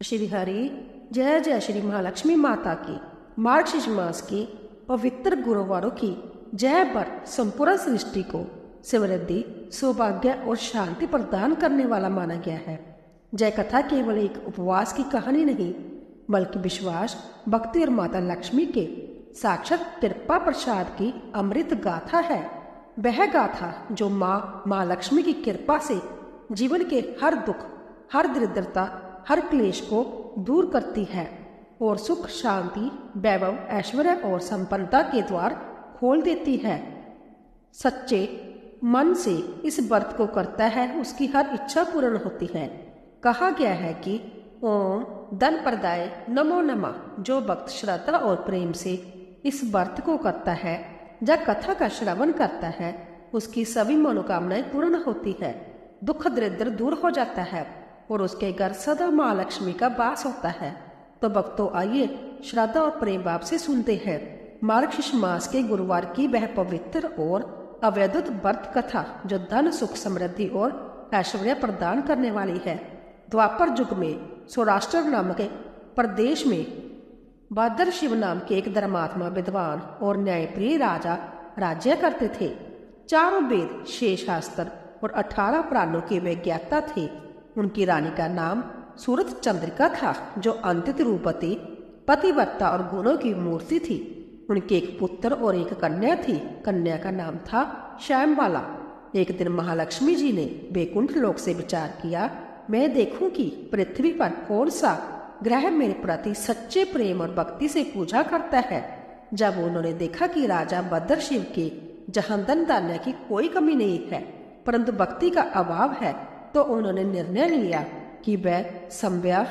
श्री हरि जय जय श्री महालक्ष्मी माता की मार्गशीर्ष मास की पवित्र गुरुवारों की जय बर संपूर्ण सृष्टि को समृद्धि सौभाग्य और शांति प्रदान करने वाला माना गया है। जय कथा केवल एक उपवास की कहानी नहीं बल्कि विश्वास भक्ति और माता लक्ष्मी के साक्षात कृपा प्रसाद की अमृत गाथा है। वह गाथा जो माँ लक्ष्मी की कृपा से जीवन के हर दुख हर दरिद्रता हर क्लेश को दूर करती है और सुख शांति वैभव ऐश्वर्य और संपन्नता के द्वार खोल देती है। सच्चे मन से इस व्रत को करता है उसकी हर इच्छा पूर्ण होती है। कहा गया है कि ओम धन प्रदाय नमो नमः। जो भक्त श्रद्धा और प्रेम से इस व्रत को करता है जब कथा का श्रवण करता है उसकी सभी मनोकामनाएं पूर्ण होती है, दुख दरिद्र दूर हो जाता है और उसके घर सदा माँ लक्ष्मी का वास होता है। तो भक्तों आइए श्रद्धा और प्रेम भाव से सुनते हैं मार्गशीर्ष मास के गुरुवार की वह पवित्र और अवैधुत व्रत कथा जो धन सुख समृद्धि और ऐश्वर्य प्रदान करने वाली है। द्वापर युग में सौराष्ट्र नामक प्रदेश में भद्र शिव नाम के एक धर्मात्मा विद्वान और न्यायप्रिय राजा राज्य करते थे। चारों वेद 6 शास्त्र और 18 पुराणों के वे ज्ञाता थे। उनकी रानी का नाम सूरत चंद्रिका था जो अंतित रूपवती पतिव्रता और गुणों की मूर्ति थी। उनके एक पुत्र और एक कन्या थी। कन्या का नाम था श्यामबाला। एक दिन महालक्ष्मी जी ने बैकुंठ लोक से विचार किया, मैं देखूं कि पृथ्वी पर कौन सा ग्रह मेरे प्रति सच्चे प्रेम और भक्ति से पूजा करता है। जब उन्होंने देखा कि राजा भद्र शिव के जहां धन धान्य की कोई कमी नहीं है परंतु भक्ति का अभाव है तो उन्होंने निर्णय लिया कि वह संध्या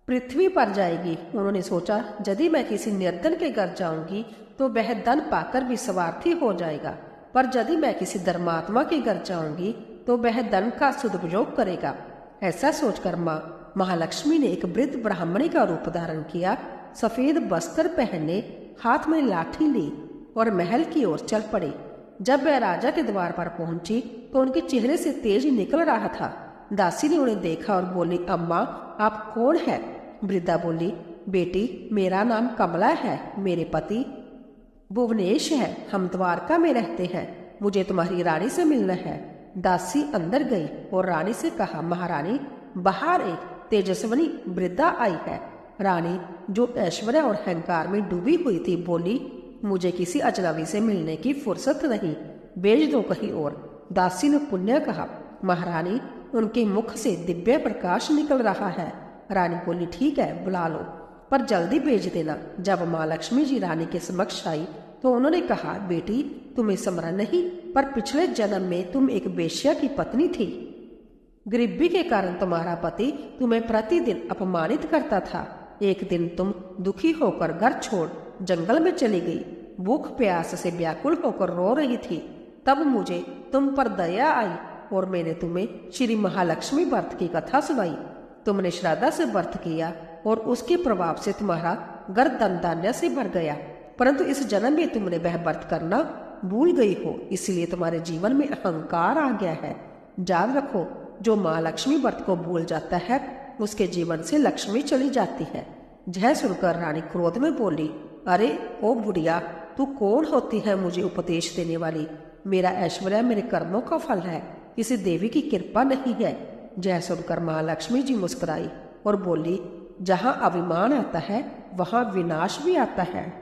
पृथ्वी पर जाएगी। उन्होंने सोचा यदि मैं किसी निर्धन के घर जाऊंगी तो वह धन पाकर भी स्वार्थी हो जाएगा, पर यदि मैं किसी धर्मात्मा के घर जाऊंगी तो वह धन का सदुपयोग करेगा। ऐसा सोचकर माँ महालक्ष्मी ने एक वृद्ध ब्राह्मणी का रूप धारण किया, सफेद वस्त्र पहने, हाथ में लाठी ली और महल की ओर चल पड़े। जब वह राजा के द्वार पर पहुंची तो उनके चेहरे से तेज निकल रहा था। दासी ने उन्हें देखा और बोली, अम्मा आप कौन है? वृद्धा बोली, बेटी मेरा नाम कमला है, मेरे पति भुवनेश है, हम द्वारका में रहते हैं, मुझे तुम्हारी रानी से मिलना है। दासी अंदर गई और रानी से कहा, महारानी बाहर एक तेजस्विनी वृद्धा आई है। रानी जो ऐश्वर्य और अहंकार में डूबी हुई थी बोली, मुझे किसी अजनबी से मिलने की फुर्सत नहीं, भेज दो कहीं और। दासी ने पुण्य कहा, महारानी उनके मुख से दिव्य प्रकाश निकल रहा है। रानी बोली, ठीक है बुला लो, पर जल्दी भेज देना। जब माँ लक्ष्मी जी रानी के समक्ष आई तो उन्होंने कहा, बेटी तुम्हें स्मरण नहीं, पर पिछले जन्म में तुम एक वेश्या की पत्नी थी। गरीबी के कारण तुम्हारा पति तुम्हें प्रतिदिन अपमानित करता था। एक दिन तुम दुखी होकर घर छोड़ जंगल में चली गई, भूख प्यास से व्याकुल होकर रो रही थी। तब मुझे तुम पर दया आई और मैंने तुम्हें श्री महालक्ष्मी व्रत की कथा सुनाई। तुमने श्रद्धा से व्रत किया और उसके प्रभाव से तुम्हारा घर धन धान्य से भर गया, परंतु इस जन्म में तुमने वह व्रत करना भूल गई हो, इसलिए तुम्हारे जीवन में अहंकार आ गया है। याद रखो, जो माँ लक्ष्मी व्रत को भूल जाता है उसके जीवन से लक्ष्मी चली जाती है। यह सुनकर रानी क्रोध में बोली, अरे ओ बुढ़िया, तू कौन होती है मुझे उपदेश देने वाली? मेरा ऐश्वर्य मेरे कर्मों का फल है, किसी देवी की कृपा नहीं है। यह सुनकर माँ लक्ष्मी जी मुस्कुराई और बोली, जहाँ अभिमान आता है वहाँ विनाश भी आता है।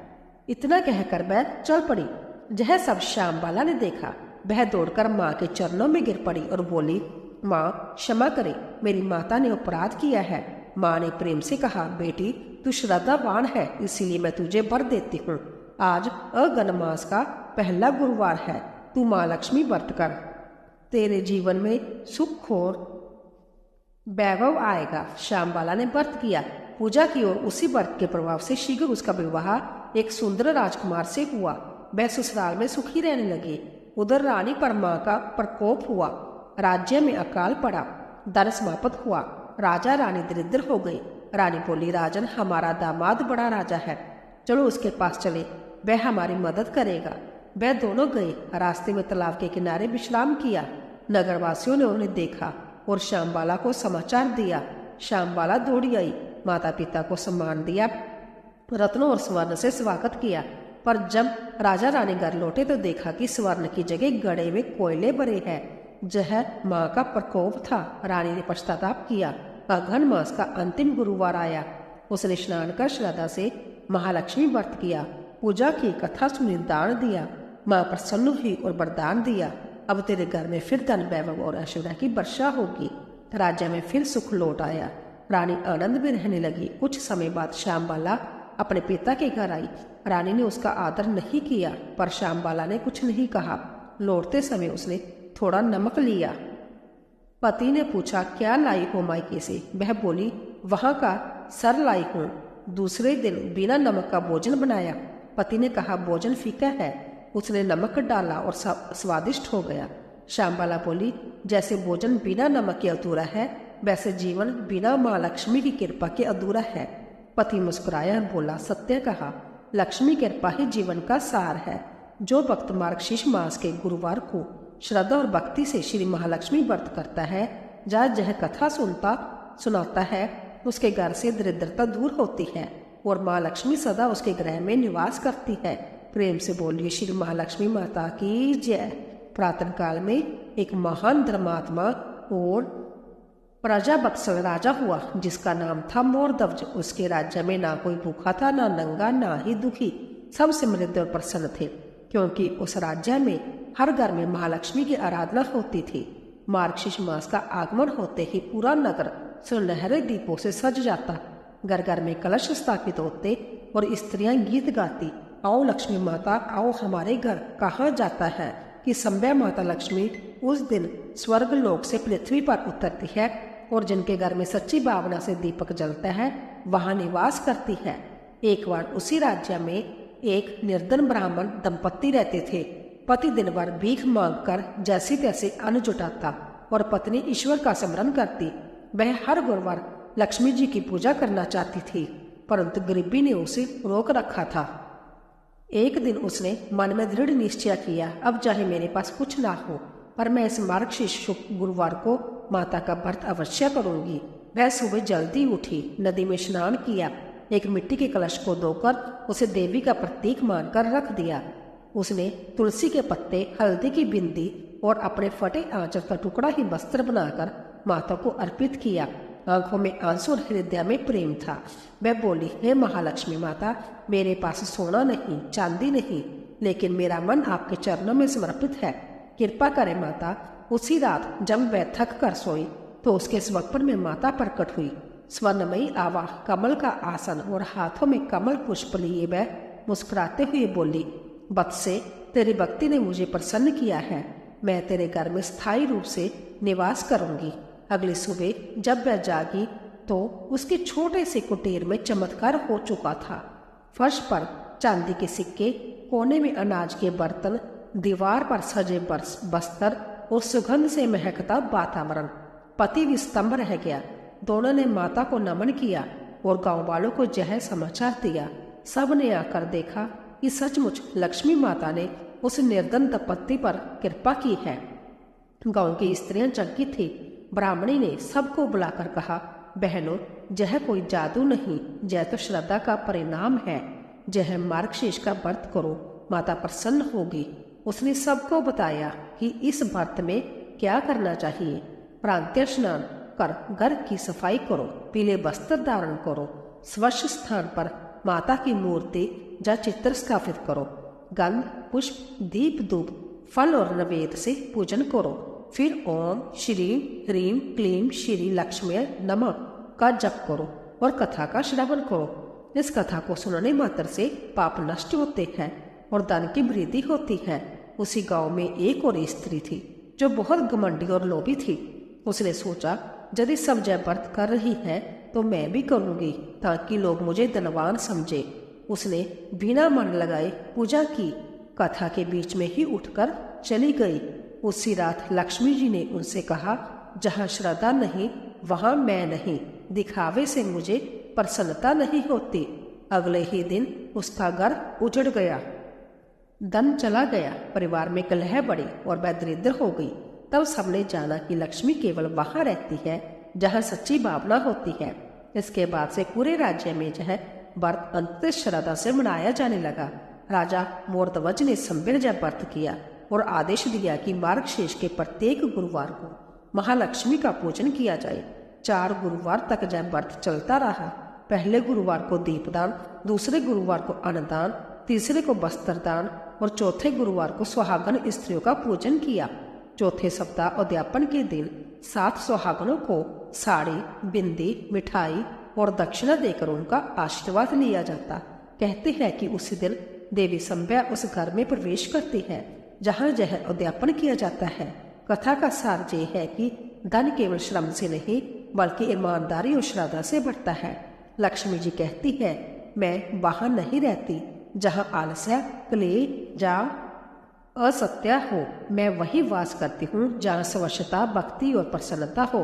इतना कहकर वह चल पड़ी। यह सब श्यामबाला ने देखा। वह दौड़कर माँ के चरणों में गिर पड़ी और बोली, माँ क्षमा करे, मेरी माता ने अपराध किया है। माँ ने प्रेम से कहा, बेटी तू श्रद्धावान है इसीलिए मैं तुझे वर देती हूँ। आज अगन मास का पहला गुरुवार है, तू माँ लक्ष्मी व्रत कर, तेरे जीवन में सुख और वैभव आएगा। श्यामबाला ने व्रत किया, पूजा की और उसी व्रत के प्रभाव से शीघ्र उसका विवाह एक सुंदर राजकुमार से हुआ। वह ससुराल में सुखी रहने लगी। उधर रानी पर माँ का प्रकोप हुआ, राज्य में अकाल पड़ा, धन समाप्त हुआ, राजा रानी दरिद्र हो गई। रानी बोली, राजन हमारा दामाद बड़ा राजा है, चलो उसके पास चले, वह हमारी मदद करेगा। वह दोनों गए। रास्ते में तालाब के किनारे विश्राम किया। नगरवासियों ने उन्हें देखा और श्यामबाला को समाचार दिया। श्यामबाला दौड़ी आई, माता पिता को सम्मान दिया, रत्नों और स्वर्ण से स्वागत किया। पर जब राजा रानी घर लौटे तो देखा कि स्वर्ण की जगह गड़े में कोयले भरे हैं। यह माँ का प्रकोप था। रानी ने पश्चाताप किया। अघन मास का अंतिम गुरुवार आया। उसने स्नान कर श्रद्धा से महालक्ष्मी व्रत किया, पूजा की, कथा सुनी, दान दिया। माँ प्रसन्न हुई और वरदान दिया, अब तेरे घर में फिर धन वैभव और ऐश्वर्य की वर्षा होगी। राज्य में फिर सुख लौट आया। रानी आनंद में रहने लगी। कुछ समय बाद श्यामबाला अपने पिता के घर आई। रानी ने उसका आदर नहीं किया, पर श्यामबाला ने कुछ नहीं कहा। लौटते समय उसने थोड़ा नमक लिया। पति ने पूछा, क्या लाई हो मायके से? वह बोली, वहां का सर लाई हूं। दूसरे दिन बिना नमक का भोजन बनाया। पति ने कहा, भोजन फीका है। उसने नमक डाला और स्वादिष्ट हो गया। श्यामबाला बोली, जैसे भोजन बिना नमक के अधूरा है, वैसे जीवन बिना माँ लक्ष्मी की कृपा के अधूरा है। पति मुस्कुराया और बोला, सत्य कहा, लक्ष्मी कृपा ही जीवन का सार है। जो भक्त मार्गशीर्ष मास के गुरुवार को श्रद्धा और भक्ति से श्री महालक्ष्मी व्रत करता है, जहाँ यह कथा सुनाता है, उसके घर से दरिद्रता दूर होती है और माँ लक्ष्मी सदा उसके गृह में निवास करती है। प्रेम से बोलिए श्री महालक्ष्मी माता की जय। प्रातः काल में एक महान धर्मात्मा और प्रजा बत्सल राजा हुआ, जिसका नाम था मोरध्वज। उसके राज्य में ना कोई भूखा था, ना नंगा, ना ही दुखी। सब समृद्ध और प्रसन्न थे, क्योंकि उस राज्य में हर घर में महालक्ष्मी की आराधना होती थी। मार्गशीर्ष मास का आगमन होते ही पूरा नगर सुनहरे दीपों से सज जाता। घर घर में कलश स्थापित होते और स्त्रियां गीत गाती, आओ लक्ष्मी माता, आओ हमारे घर। कहा जाता है कि संभ्य माता लक्ष्मी उस दिन स्वर्ग लोक से पृथ्वी पर उतरती है और जिनके घर में सच्ची भावना से दीपक जलता है, वहां निवास करती है। एक बार उसी राज्य में एक निर्धन ब्राह्मण दंपत्ति रहते थे। पति दिन भर भीख मांगकर जैसी तैसी अन्न जुटाता और पत्नी ईश्वर का स्मरण करती। वह हर गुरुवार लक्ष्मी जी की पूजा करना चाहती थी, परंतु गरीबी ने उसे रोक रखा था। एक दिन उसने मन में दृढ़ निश्चय किया, अब चाहे मेरे पास कुछ ना हो, पर मैं इस मार्गशीर्ष शुक्ल गुरुवार को माता का व्रत अवश्य करूंगी। वह सुबह जल्दी उठी, नदी में स्नान किया, एक मिट्टी के कलश को धोकर उसे देवी का प्रतीक मानकर रख दिया। उसने तुलसी के पत्ते, हल्दी की बिंदी और अपने फटे आंचल का टुकड़ा ही वस्त्र बनाकर माता को अर्पित किया। आंखों में आंसू और हृदय में प्रेम था। वह बोली, हे महालक्ष्मी माता, मेरे पास सोना नहीं, चांदी नहीं, लेकिन मेरा मन आपके चरणों में समर्पित है। कृपा करें माता। उसी रात जब वह थक कर सोई तो उसके स्वप्न में माता प्रकट हुई। स्वर्णमयी आवा, कमल का आसन और हाथों में कमल पुष्प लिए वह मुस्कुराते हुए बोली, बत्से, तेरी भक्ति ने मुझे प्रसन्न किया है। मैं तेरे घर में स्थायी रूप से निवास करूंगी। अगली सुबह जब वह जागी तो उसके छोटे से कुटीर में चमत्कार हो चुका था। फर्श पर चांदी के सिक्के, कोने में अनाज के बर्तन, दीवार पर सजे बस्तर और सुगंध से महकता वातावरण। पति भी स्तंभ रह गया। दोनों ने माता को नमन किया और गांव वालों को यह समाचार दिया। सब ने आकर देखा कि सचमुच लक्ष्मी माता ने उस निर्धन दंपत्ति पर कृपा की है। गांव की स्त्रियां चकित थी। ब्राह्मणी ने सबको बुलाकर कहा, बहनों, यह कोई जादू नहीं, यह तो श्रद्धा का परिणाम है। यह मार्गशीर्ष का व्रत करो, माता प्रसन्न होगी। उसने सबको बताया कि इस व्रत में क्या करना चाहिए। प्रांतीय स्नान कर घर की सफाई करो, पीले वस्त्र धारण करो, स्वच्छ स्थान पर माता की मूर्ति या चित्र स्थापित करो, गंध, पुष्प, दीप, धूप, फल और नैवेद्य से पूजन करो। फिर ओम श्री ह्रीम क्लीम श्री लक्ष्मी नमः का जप करो और कथा का श्रवण करो। इस कथा को सुनने मात्र से पाप नष्ट होते हैं और धन की वृद्धि होती है। उसी गांव में एक और स्त्री थी जो बहुत घमंडी और लोभी थी। उसने सोचा, यदि सब जय व्रत कर रही है तो मैं भी करूंगी, ताकि लोग मुझे धनवान समझे। उसने बिना मन लगाए पूजा की, कथा के बीच में ही उठकर चली गई। उसी रात लक्ष्मी जी ने उनसे कहा, जहाँ श्रद्धा नहीं वहां मैं नहीं, दिखावे से मुझे प्रसन्नता नहीं होती। अगले ही दिन उसका घर उजड़ गया, धन चला गया, परिवार में कलह बढ़ी और वह दरिद्र हो गई। तब सबने जाना कि लक्ष्मी केवल वहां रहती है जहाँ सच्ची भावना होती है। इसके बाद से पूरे राज्य में यह व्रत अंत श्रद्धा से मनाया जाने लगा। राजा मोरध्वज ने सभ्य यह व्रत किया और आदेश दिया कि मार्गशीर्ष के प्रत्येक गुरुवार को महालक्ष्मी का पूजन किया जाए। 4 गुरुवार तक यह व्रत चलता रहा। पहले गुरुवार को दीपदान, दूसरे गुरुवार को अन्नदान, तीसरे को वस्त्रदान और चौथे गुरुवार को सुहागन स्त्रियों का पूजन किया। चौथे सप्ताह उद्यापन के दिन 7 सुहागनों को साड़ी, बिंदी, मिठाई और दक्षिणा देकर उनका आशीर्वाद लिया जाता। कहते हैं कि उसी दिन देवी संभ्या उस घर में प्रवेश करती है जहाँ यह उद्यापन किया जाता है। कथा का सार ये है कि धन केवल श्रम से नहीं बल्कि ईमानदारी और श्रद्धा से बढ़ता है। लक्ष्मी जी कहती है, मैं वहां नहीं रहती जहाँ आलस्य, क्लेह या असत्य हो। मैं वही वास करती हूँ जहाँ स्वच्छता, भक्ति और प्रसन्नता हो।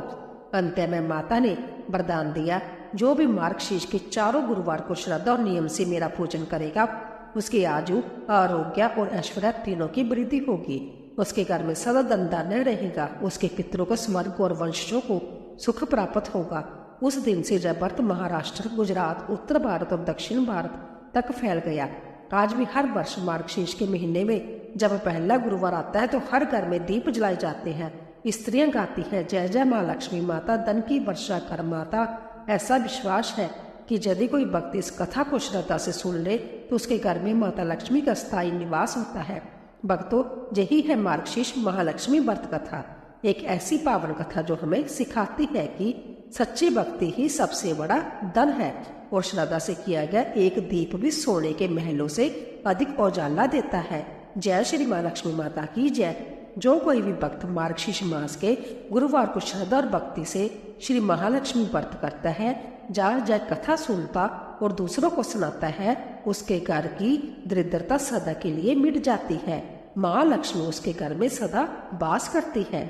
अंत में माता ने वरदान दिया, जो भी मार्गशीर्ष के 4 गुरुवार को श्रद्धा और नियम से मेरा पूजन करेगा उसकी आयु, आरोग्य और ऐश्वर्य तीनों की वृद्धि होगी। उसके घर में सदा धन धान्य रहेगा। उसके पितरों को स्वर्ग और वंशजों को सुख प्राप्त होगा। उस दिन से जब व्रत महाराष्ट्र, गुजरात, उत्तर भारत और दक्षिण भारत तक फैल गया। आज भी हर वर्ष मार्गशीर्ष के महीने में जब पहला गुरुवार आता है तो हर घर में दीप जलाए जाते हैं। स्त्रियां गाती हैं, जय जय माँ लक्ष्मी माता, धन की वर्षा कर माता। ऐसा विश्वास है कि यदि कोई भक्त इस कथा को श्रद्धा से सुन ले तो उसके घर में माता लक्ष्मी का स्थायी निवास होता है। भक्तों, यही है मार्गशीर्ष महालक्ष्मी व्रत कथा, एक ऐसी पावन कथा जो हमें सिखाती है कि सच्ची भक्ति ही सबसे बड़ा धन है और श्रद्धा से किया गया एक दीप भी सोने के महलों से अधिक उजाला देता है। जय श्री माँ लक्ष्मी माता की जय। जो कोई भी भक्त मार्गशीर्ष मास के गुरुवार को श्रद्धा और भक्ति से श्री महालक्ष्मी व्रत करता है, जय जय कथा सुनता और दूसरों को सुनाता है, उसके घर की दरिद्रता सदा के लिए मिट जाती है। माँ लक्ष्मी उसके घर में सदा वास करती है,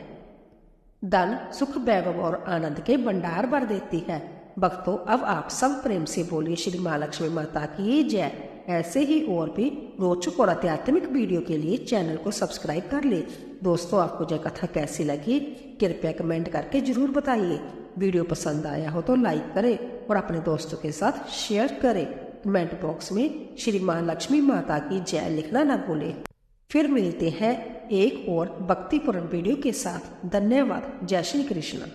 धन, सुख, वैभव और आनंद के भंडार भर देती है। भक्तों, अब आप सब प्रेम से बोलिए श्री माँ लक्ष्मी माता की जय। ऐसे ही और भी रोचक और आध्यात्मिक वीडियो के लिए चैनल को सब्सक्राइब कर ले। दोस्तों, आपको यह कथा कैसी लगी कृपया कमेंट करके जरूर बताइए। वीडियो पसंद आया हो तो लाइक करें और अपने दोस्तों के साथ शेयर करें। कमेंट बॉक्स में श्री माँ लक्ष्मी माता की जय लिखना न भूलें। फिर मिलते हैं एक और भक्तिपूर्ण वीडियो के साथ। धन्यवाद। जय श्री कृष्ण।